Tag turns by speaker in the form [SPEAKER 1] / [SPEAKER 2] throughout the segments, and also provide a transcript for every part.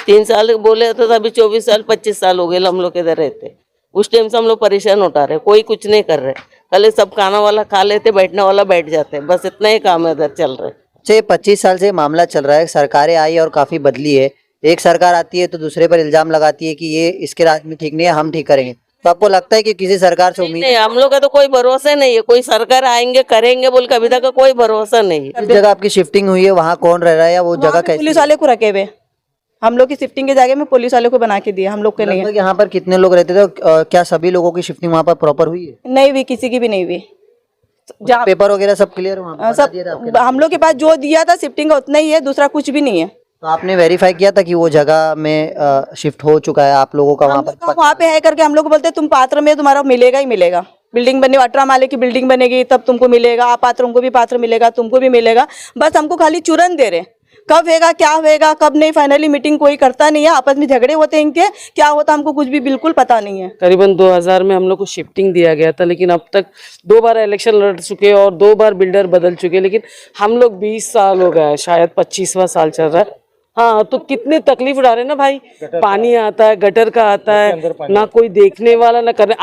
[SPEAKER 1] 3 साल बोले तो अभी 24 साल 25 साल हो गए हम लोग इधर रहते। उस टाइम से हम लोग परेशान उठा रहे, कोई कुछ नहीं कर रहे। खाली सब खाना वाला खा लेते, बैठने वाला बैठ जाते, बस इतना ही काम है इधर चल रहा है।
[SPEAKER 2] 25 साल से मामला चल रहा है, सरकारें आई और काफी बदली है। एक सरकार आती है तो दूसरे पर इल्जाम लगाती है कि ये इसके राज में ठीक नहीं है, हम ठीक करेंगे। तो आपको लगता है कि किसी सरकार से उम्मीद
[SPEAKER 1] नहीं, हम लोग का तो कोई भरोसा नहीं है, कोई सरकार आएंगे करेंगे बोल के अभी तक का कोई भरोसा नहीं है।
[SPEAKER 2] जिस जगह आपकी शिफ्टिंग हुई है वहाँ कौन रह रहा है या वो जगह कैसी
[SPEAKER 3] पुलिस वाले को रखे हुए, हम लोग की शिफ्टिंग की जगह में पुलिस वाले को बना के दिया, हम लोग के नहीं है।
[SPEAKER 2] लगभग यहाँ पर कितने लोग रहते थे और क्या सभी लोगों की शिफ्टिंग वहाँ पर प्रॉपर हुई है?
[SPEAKER 3] नहीं हुई, किसी की भी नहीं हुई। जहाँ
[SPEAKER 2] पेपर वगैरह सब क्लियर हुआ?
[SPEAKER 3] सब हम लोग के पास जो दिया था शिफ्टिंग का उतना ही है, दूसरा कुछ भी नहीं है।
[SPEAKER 2] तो आपने वेरीफाई किया था कि वो जगह में शिफ्ट हो चुका है आप लोगों का?
[SPEAKER 3] वहाँ पे है करके हम लोग बोलते तुम पात्र में, तुम्हारा मिलेगा ही मिलेगा। बिल्डिंग बने, 18 माले की बिल्डिंग बनेगी तब तुमको मिलेगा, आप पात्रों को भी पात्र मिलेगा, तुमको भी मिलेगा। बस हमको खाली चुरन दे रहे, कब होगा क्या होगा कब नहीं। फाइनली मीटिंग कोई करता नहीं है, आपस में झगड़े होते हैं इनके, क्या होता हमको कुछ भी बिल्कुल पता नहीं है।
[SPEAKER 4] करीबन 2000 में हम लोग को शिफ्टिंग दिया गया था, लेकिन अब तक 2 बार इलेक्शन लड़ चुके और 2 बार बिल्डर बदल चुके, लेकिन हम लोग 20 साल हो गया है, शायद 25वां साल चल रहा है। हाँ, तो कितनी तकलीफ उठा रहे हैं ना भाई। पानी आता है, गटर का आता है, ना कोई देखने वाला ना करने।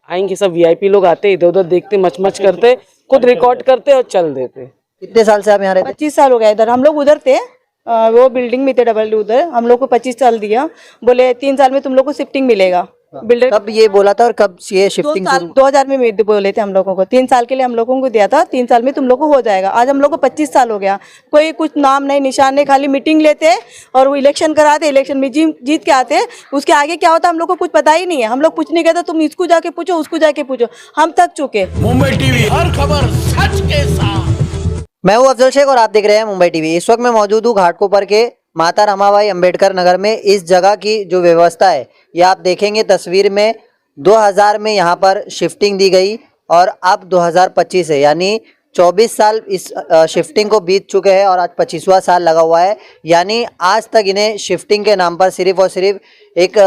[SPEAKER 4] आएंगे सब VIP लोग आते, इधर उधर देखते, मच करते, खुद रिकॉर्ड करते और चल देते।
[SPEAKER 2] कितने साल से आप यहाँ रहते?
[SPEAKER 3] 25 साल हो गया इधर। हम लोग उधर थे, वो बिल्डिंग में थे डबल उधर। हम लोग को 25 साल दिया, बोले 3 साल में तुम लोग को शिफ्टिंग मिलेगा। बिल्डर
[SPEAKER 2] कब ये बोला था और कब ये शिफ्टिंग?
[SPEAKER 3] 2000 में बोले थे हम लोगों को, 3 साल के लिए हम लोगों को दिया था, 3 साल में तुम लोग को हो जाएगा। आज हम लोग को 25 साल हो गया, कोई कुछ नाम नहीं निशान नहीं, खाली मीटिंग लेते और वो इलेक्शन कराते, इलेक्शन में जीत के आते। उसके आगे क्या होता हम लोग को कुछ पता ही नहीं है। हम लोग कुछ नहीं कहते, तुम इसको जाके पूछो उसको जाके पूछो, हम थक चुके।
[SPEAKER 5] मुंबई टीवी, हर खबर सच के साथ।
[SPEAKER 2] मैं हूं अफजल शेख और आप देख रहे हैं मुंबई टीवी। इस वक्त मैं मौजूद हूं घाटकोपर के माता रमाबाई अंबेडकर नगर में। इस जगह की जो व्यवस्था है ये आप देखेंगे तस्वीर में, 2000 में यहाँ पर शिफ्टिंग दी गई और अब 2025 है, यानी 24 साल इस शिफ्टिंग को बीत चुके हैं और आज 25वां साल लगा हुआ है। यानी आज तक इन्हें शिफ्टिंग के नाम पर सिर्फ और सिर्फ एक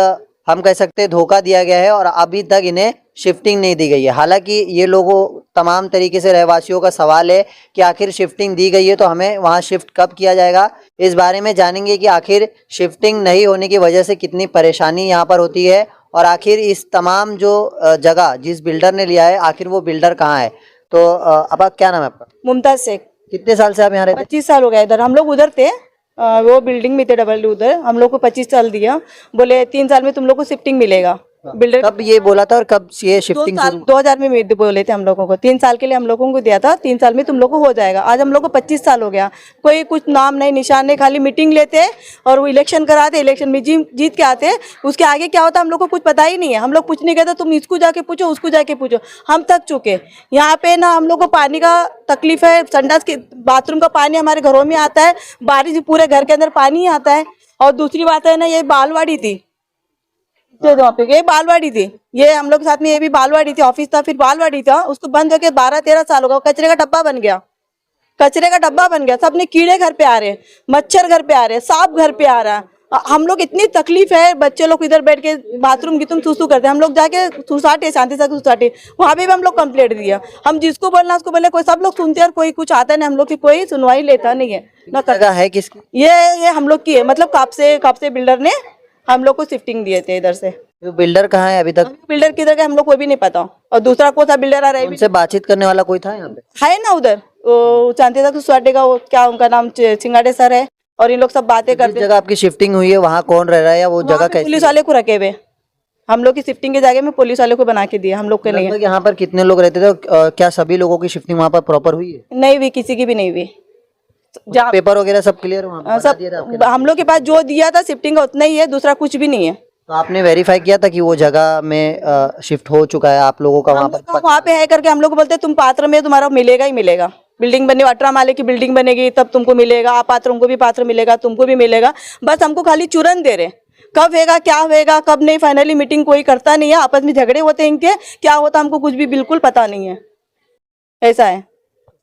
[SPEAKER 2] हम कह सकते हैं धोखा दिया गया है और अभी तक इन्हें शिफ्टिंग नहीं दी गई है। हालांकि ये लोगों तमाम तरीके से रहवासियों का सवाल है कि आखिर शिफ्टिंग दी गई है तो हमें वहाँ शिफ्ट कब किया जाएगा। इस बारे में जानेंगे कि आखिर शिफ्टिंग नहीं होने की वजह से कितनी परेशानी यहाँ पर होती है और आखिर इस तमाम जो जगह जिस बिल्डर ने लिया है आखिर वो बिल्डर कहाँ है। तो अब क्या नाम है आपका?
[SPEAKER 3] मुमताज शेख।
[SPEAKER 2] कितने साल से आप यहाँ रहते?
[SPEAKER 3] 25 साल हो गया इधर। हम लोग उधर थे, वो बिल्डिंग में थे डबल उधर। हम लोग को 25 साल दिया, बोले 3 साल में तुम लोग को शिफ्टिंग मिलेगा। बिल्डर
[SPEAKER 2] कब ये बोला था और कब ये शिफ्टिंग?
[SPEAKER 3] 2000 में बोले थे हम लोगों को, 3 साल के लिए हम लोगों को दिया था, 3 साल में तुम लोग को हो जाएगा। आज हम लोग को 25 साल हो गया, कोई कुछ नाम नहीं निशान नहीं, खाली मीटिंग लेते और वो इलेक्शन कराते, इलेक्शन में जीत के आते। उसके आगे क्या होता हम लोग को कुछ पता ही नहीं है। हम लोग कुछ नहीं कहते, तुम इसको जाके पूछो उसको जाके पूछो, हम थक चुके। यहाँ पे ना हम लोग को पानी का तकलीफ है, संडास के बाथरूम का पानी हमारे घरों में आता है, बारिश पूरे घर के अंदर पानी आता है। और दूसरी बात है ना, ये बालवाड़ी थी, ये बालवाड़ी थी, ये हम लोग के साथ में ये भी बालवाड़ी थी, ऑफिस था फिर बालवाड़ी था, उसको बंद होके 12-13 साल होगा। कचरे का डब्बा बन गया, कचरे का डब्बा बन गया। सबने कीड़े घर पे आ रहे, मच्छर घर पे आ रहे, सांप घर पे आ रहा है। हम लोग इतनी तकलीफ है, बच्चे लोग इधर बैठ के बाथरूम की तुम सुसु करते हैं, हम लोग जाके सुसाटे शांति से सुसाटे, वहाँ पे भी हम लोग कंप्लेंट दिया। हम जिसको बोलना उसको बोले, कोई सब लोग सुनते हैं और कोई कुछ आता नहीं, हम लोग की कोई सुनवाई लेता नहीं है ना
[SPEAKER 2] जगह है किसकी?
[SPEAKER 3] ये हम लोग की है, मतलब कब से बिल्डर ने हम लोग को शिफ्टिंग दिए थे इधर से।
[SPEAKER 2] तो बिल्डर कहाँ है अभी तक?
[SPEAKER 3] बिल्डर किधर का हम लोग को भी नहीं पता, और दूसरा कौन सा बिल्डर आ रहा है
[SPEAKER 2] उनसे बातचीत करने वाला कोई था यहाँ पे?
[SPEAKER 3] है ना उधर, चांदी तक सोसाइटी का, वो क्या उनका नाम चिंगाड़े सर है, और इन लोग सब बातें करते।
[SPEAKER 2] जिस जगह आपकी शिफ्टिंग हुई है वहाँ कौन रह रहा है या वो जगह कैसी?
[SPEAKER 3] पुलिस वाले को रखे हुए, हम लोग की शिफ्टिंग की जगह में पुलिस वाले को बना के दिया, हम लोग के नहीं।
[SPEAKER 2] यहाँ पर कितने लोग रहते थे और क्या सभी लोगों की शिफ्टिंग वहाँ पर प्रॉपर हुई है?
[SPEAKER 3] नहीं हुई, किसी की भी नहीं हुई।
[SPEAKER 2] पेपर वगैरह सब क्लियर हुआ?
[SPEAKER 3] सब हम लोग के पास जो दिया था शिफ्टिंग का उतना ही है, दूसरा कुछ भी नहीं है।
[SPEAKER 2] तो आपने वेरीफाई किया था कि वो जगह में शिफ्ट हो चुका है आप लोगों का?
[SPEAKER 3] वहाँ पे है करके हम लोग बोलते तुम पात्र में, तुम्हारा मिलेगा ही मिलेगा। बिल्डिंग बने, 18 माले की बिल्डिंग बनेगी तब तुमको मिलेगा, आप पात्रों को भी पात्र मिलेगा, तुमको भी मिलेगा। बस हमको खाली चुरन दे रहे, कब होगा क्या होगा कब नहीं। फाइनली मीटिंग कोई करता नहीं है, आपस में झगड़े होते हैं इनके, क्या होता हमको कुछ भी बिल्कुल पता नहीं है, ऐसा है।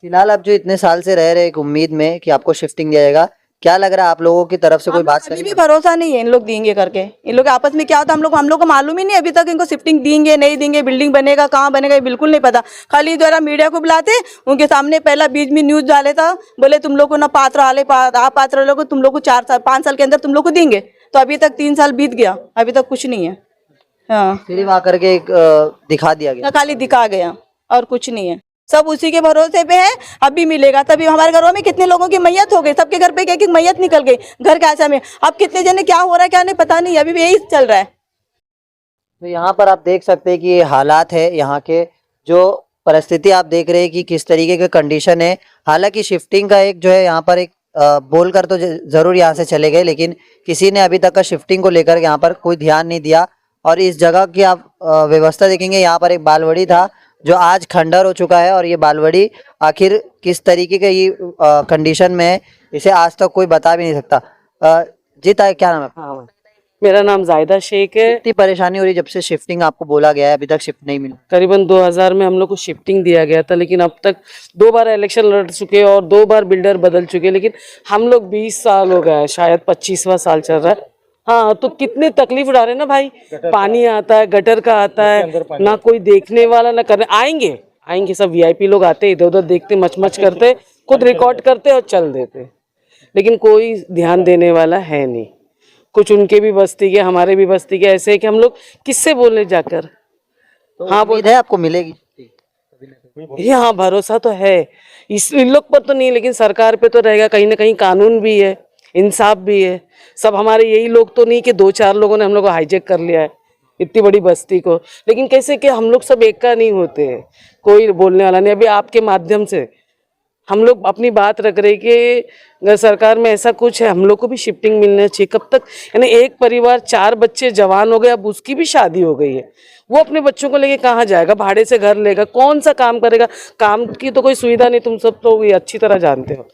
[SPEAKER 2] फिलहाल आप जो इतने साल से रह रहे एक उम्मीद में कि आपको शिफ्टिंग दिया जाएगा, क्या लग रहा है आप लोगों की तरफ से कोई बात
[SPEAKER 3] अभी भी भरोसा नहीं है इन लोग देंगे करके। इन लोग आपस में क्या होता हम लोग को मालूम ही नहीं अभी तक, इनको शिफ्टिंग देंगे नहीं देंगे, बिल्डिंग बनेगा कहाँ बनेगा ये बिल्कुल नहीं पता। खाली द्वारा मीडिया को बुलाते, उनके सामने पहला बीच में न्यूज डाले था, बोले तुम लोग को ना पात्र आले आप पात्र लोग तुम लोग को 4 साल 5 साल के अंदर तुम लोग को देंगे। तो अभी तक 3 साल बीत गया, अभी तक कुछ नहीं है। हाँ,
[SPEAKER 2] सिर्फ आकर के एक दिखा दिया गया।
[SPEAKER 3] खाली दिखा गया और कुछ नहीं है, सब उसी के भरोसे पे है। अभी मिलेगा तभी। हमारे घरों में कितने लोगों की मैयत हो गई, सबके घर पे एक एक मैयत निकल गई घर के आशा में। अब कितने जने क्या हो रहा है क्या नहीं पता नहीं, अभी भी यही चल रहा है।
[SPEAKER 2] तो यहाँ पर आप देख सकते हैं कि ये हालात है, यहाँ के जो परिस्थिति आप देख रहे हैं कि किस तरीके के कंडीशन है। हालांकि शिफ्टिंग का एक जो है यहाँ पर एक बोल कर तो जरूर यहाँ से चले गए, लेकिन किसी ने अभी तक का शिफ्टिंग को लेकर यहाँ पर कोई ध्यान नहीं दिया। और इस जगह की आप व्यवस्था देखेंगे, यहाँ पर एक बालवाड़ी था जो आज खंडर हो चुका है, और ये बालवाड़ी आखिर किस तरीके के ये कंडीशन में है इसे आज तक कोई बता भी नहीं सकता। जी ताई, क्या नाम है?
[SPEAKER 4] हाँ, मेरा नाम जायदा शेख है।
[SPEAKER 2] कितनी परेशानी हो रही है जब से शिफ्टिंग आपको बोला गया है, अभी तक शिफ्ट नहीं मिला?
[SPEAKER 4] करीबन 2000 में हम लोग को शिफ्टिंग दिया गया था, लेकिन अब तक 2 बार इलेक्शन लड़ चुके और 2 बार बिल्डर बदल चुके, लेकिन हम लोग 20 साल हो गए, शायद 25वां साल चल रहा है। हाँ, तो कितनी तकलीफ उठा रहे हैं ना भाई। पानी आता है, गटर का आता है, ना कोई देखने वाला ना करने। आएंगे सब वीआईपी लोग आते, इधर उधर देखते, मच करते, खुद रिकॉर्ड करते और चल देते, लेकिन कोई ध्यान देने वाला है नहीं। कुछ उनके भी बस्ती के, हमारे भी बस्ती के, ऐसे है कि हम लोग किससे बोले जाकर।
[SPEAKER 2] तो हाँ, उम्मीद है आपको मिलेगी।
[SPEAKER 4] ये हाँ, भरोसा तो है इन लोग पर तो नहीं, लेकिन सरकार पे तो रहेगा। कहीं ना कहीं कानून भी है, इंसाफ भी है। सब हमारे यही लोग तो नहीं कि 2-4 लोगों ने हम लोग को हाईजैक कर लिया है इतनी बड़ी बस्ती को। लेकिन कैसे कि हम लोग सब एक का नहीं होते हैं, कोई बोलने वाला नहीं। अभी आपके माध्यम से हम लोग अपनी बात रख रहे कि अगर सरकार में ऐसा कुछ है, हम लोग को भी शिफ्टिंग मिलना चाहिए। कब तक, यानी एक परिवार 4 बच्चे जवान हो गए, अब उसकी भी शादी हो गई है, वो अपने बच्चों को लेके कहाँ जाएगा? भाड़े से घर लेगा, कौन सा काम करेगा? काम की तो कोई सुविधा नहीं, तुम सब तो ये अच्छी तरह जानते हो।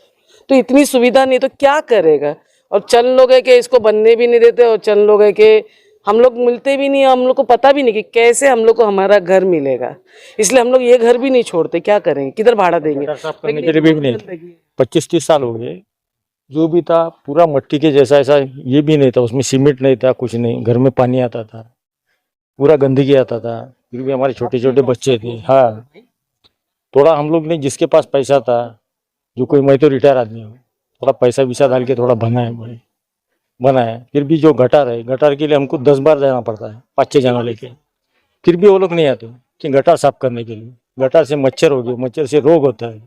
[SPEAKER 4] तो इतनी सुविधा नहीं तो क्या करेगा? और चंद लोग है कि इसको बनने भी नहीं देते, और चंद लोग है कि हम लोग मिलते भी नहीं, हम लोग को पता भी नहीं कि कैसे हम लोग को हमारा घर मिलेगा। इसलिए हम लोग ये घर भी नहीं छोड़ते। क्या करेंगे, किधर भाड़ा देंगे?
[SPEAKER 6] साफ करने के लिए भी नहीं। 25-30 साल हो गए, जो भी था पूरा मिट्टी के जैसा, ऐसा ये भी नहीं था, उसमें सीमेंट नहीं था, कुछ नहीं। घर में पानी आता था, पूरा गंदगी आता था, फिर भी हमारे छोटे छोटे बच्चे थे। हाँ, थोड़ा हम लोग ने जिसके पास पैसा था, जो कोई, मैं तो रिटायर आदमी हूँ, थोड़ा पैसा विसा डाल के थोड़ा बनाया। फिर भी जो गटार है, गटार के लिए हमको 10 बार जाना पड़ता है, 5-6 जना लेके। फिर भी वो लोग नहीं आते कि गटार साफ करने के लिए। गटार से मच्छर हो गए, मच्छर से रोग होता है,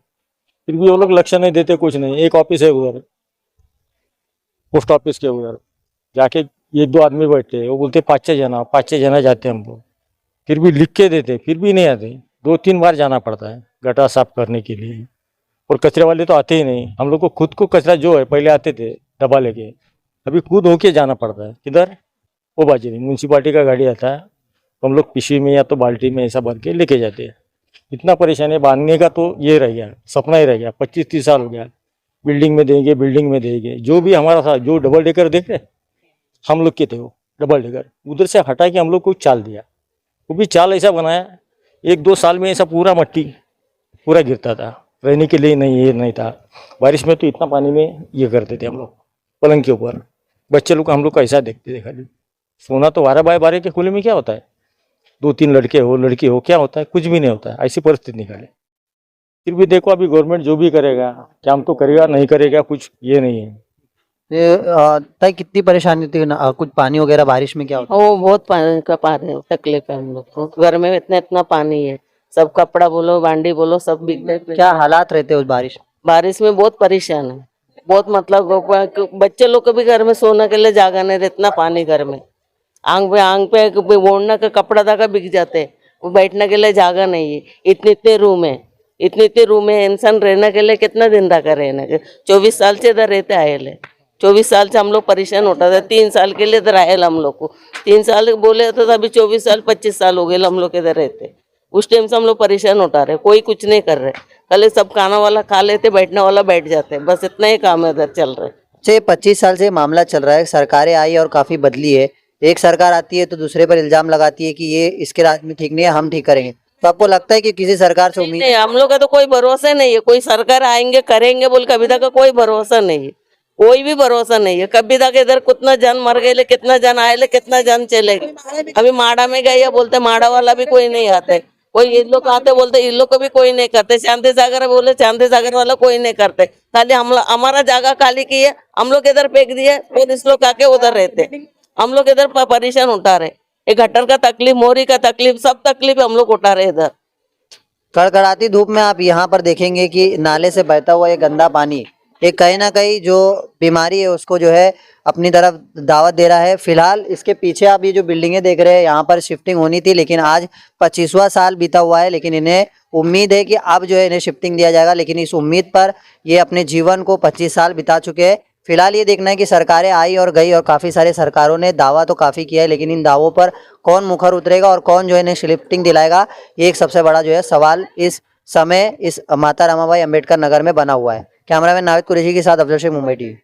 [SPEAKER 6] फिर भी वो लोग लक्ष्य नहीं देते, कुछ नहीं। एक ऑफिस है उधर, पोस्ट ऑफिस के उधर जाके 1-2 आदमी बैठते हैं, वो बोलते 5-6 जना जाते हैं हम लोग, फिर भी लिख के देते, फिर भी नहीं आते। 2-3 बार जाना पड़ता है गटार साफ करने के लिए। और कचरे वाले तो आते ही नहीं, हम लोग को खुद को कचरा जो है, पहले आते थे डब्बा लेके, अभी खुद होके जाना पड़ता है। किधर? वो बाजी नहीं, म्यूनसिपालिटी का गाड़ी आता है, तो हम लोग पिशी में या तो बाल्टी में ऐसा भर के लेके जाते हैं। इतना परेशानी है, बांधने का तो ये रह गया, सपना ही रह गया। 25-30 साल हो गया, बिल्डिंग में देंगे। जो भी हमारा था, जो डबल डेकर देख रहे हम लोग के थे, वो डबल डेकर उधर से हटा के हम लोग को चाल दिया। वो भी चाल ऐसा बनाया, 1-2 साल में ऐसा पूरा मट्टी पूरा गिरता था, रहने के लिए नहीं, ये नहीं था। बारिश में तो इतना पानी में ये करते थे हम लोग, पलंग के ऊपर। बच्चे लोग हम लोग को ऐसा देखते थे, खाली सोना तो 12x12 के खुले में क्या होता है? 2-3 लड़के हो, लड़की हो, क्या होता है? कुछ भी नहीं होता है। ऐसी परिस्थिति निकाले। फिर भी देखो, अभी गवर्नमेंट जो भी करेगा, काम तो करेगा, नहीं करेगा कुछ ये नहीं है।
[SPEAKER 2] ताई, कितनी परेशानी होती है ना, कुछ पानी वगैरह बारिश में क्या होता
[SPEAKER 1] वो बहुत पानी का तकलीफ है हम लोग को। घर में इतना पानी है, सब कपड़ा बोलो, बांडी बोलो, सब बिक गए।
[SPEAKER 2] है? क्या हालात रहते हैं उस
[SPEAKER 1] बारिश में बहुत परेशान है, बहुत। मतलब बच्चे लोग को भी घर में सोने के लिए जगह नहीं, इतना पानी घर में। आंग पे ओढ़ना का कपड़ा धागा बिक जाते, वो बैठने के लिए जगह नहीं है। इतने रूम है, इंसान रहने के लिए कितना दिन रखा रहने के। 24 साल से इधर रहते आए, 24 साल से हम लोग परेशान होता था। 3 साल के लिए इधर आए हम लोग को, 3 साल बोले तो अभी 24 साल 25 साल हो गए हम लोग इधर रहते। उस टाइम से हम लोग परेशान उठा रहे, कोई कुछ नहीं कर रहे। कल सब खाना वाला खा लेते, बैठने वाला बैठ जाते, बस इतना ही काम इधर चल रहा है।
[SPEAKER 2] से 25 साल से मामला चल रहा है, सरकारें आई और काफी बदली है। एक सरकार आती है तो दूसरे पर इल्जाम लगाती है कि ये इसके राज में ठीक नहीं है, हम ठीक करेंगे। तो आपको लगता है कि किसी सरकार से उम्मीद
[SPEAKER 1] नहीं, हम लोग का तो कोई भरोसा नहीं है। कोई सरकार आएंगे करेंगे बोल, कभी तक का कोई भरोसा नहीं है, कोई भी भरोसा नहीं है। कभी तक इधर कितना जन मर गए, कितना जन आए, कितना जन चले गए। अभी माड़ा में गए बोलते, माड़ा वाला भी कोई नहीं आते, कोई ये लोग आते बोलते इन लोग को भी कोई नहीं करते, शांति सागर बोले शांति सागर वाला कोई नहीं करते, खाली हम हमारा जगह खाली की है, हम लोग इधर फेंक दिए, पुलिस लोग आके उधर रहते, हम लोग इधर परेशान उठा रहे, ये गटर का तकलीफ, मोरी का तकलीफ, सब तकलीफ हम लोग उठा रहे इधर।
[SPEAKER 2] कड़कड़ाती धूप में आप यहाँ पर देखेंगे कि नाले से बहता हुआ ये गंदा पानी ये कहीं ना कहीं जो बीमारी है उसको जो है अपनी तरफ दावत दे रहा है। फिलहाल इसके पीछे आप ये जो बिल्डिंगें देख रहे हैं यहाँ पर शिफ्टिंग होनी थी, लेकिन आज 25वां साल बीता हुआ है, लेकिन इन्हें उम्मीद है कि अब जो है इन्हें शिफ्टिंग दिया जाएगा, लेकिन इस उम्मीद पर ये अपने जीवन को 25 साल बिता चुके हैं। फिलहाल ये देखना है कि सरकारें आई और गई और काफ़ी सारे सरकारों ने दावा तो काफ़ी किया है, लेकिन इन दावों पर कौन मुखर उतरेगा और कौन जो है इन्हें शिफ्टिंग दिलाएगा, ये एक सबसे बड़ा जो है सवाल इस समय इस माता रमाबाई अंबेडकर नगर में बना हुआ है। कैमरामैन नाविद कुरैशी के साथ अफजल शेख, मुंबई टीवी।